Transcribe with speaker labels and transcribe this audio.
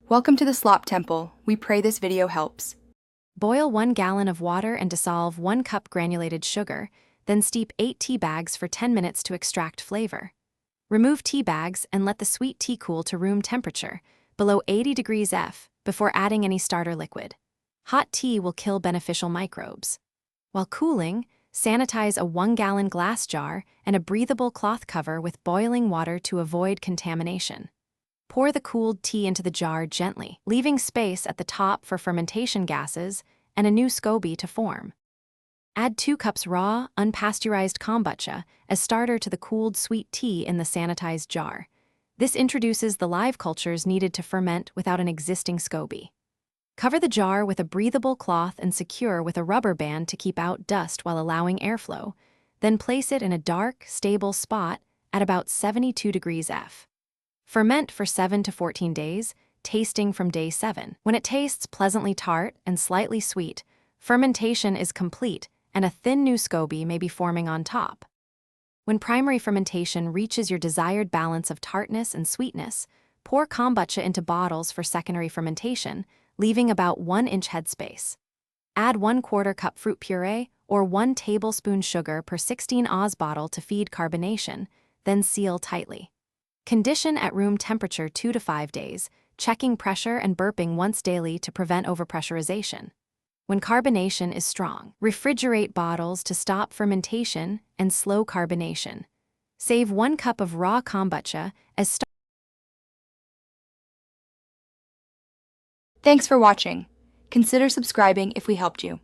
Speaker 1: Welcome to the Slop Temple. We pray this video helps.
Speaker 2: Boil 1 gallon of water and dissolve 1 cup granulated sugar, then steep 8 tea bags for 10 minutes to extract flavor. Remove tea bags and let the sweet tea cool to room temperature, below 80 degrees F, before adding any starter liquid. Hot tea will kill beneficial microbes. While cooling, sanitize a 1-gallon glass jar and a breathable cloth cover with boiling water to avoid contamination. Pour the cooled tea into the jar gently, leaving space at the top for fermentation gases and a new Scoby to form. Add 2 cups raw, unpasteurized kombucha as starter to the cooled sweet tea in the sanitized jar. This introduces the live cultures needed to ferment without an existing Scoby. Cover the jar with a breathable cloth and secure with a rubber band to keep out dust while allowing airflow. Then place it in a dark, stable spot at about 72 degrees F. Ferment for 7 to 14 days, tasting from day 7. When it tastes pleasantly tart and slightly sweet, fermentation is complete and a thin new Scoby may be forming on top. When primary fermentation reaches your desired balance of tartness and sweetness, pour kombucha into bottles for secondary fermentation, leaving about 1-inch headspace. Add 1/4 cup fruit puree or 1 tablespoon sugar per 16 Oz bottle to feed carbonation, then seal tightly. Condition at room temperature 2 to 5 days, checking pressure and burping once daily to prevent overpressurization. When carbonation is strong, refrigerate bottles to stop fermentation and slow carbonation. Save 1 cup of raw kombucha as
Speaker 1: Thanks for watching. Consider subscribing if we helped you.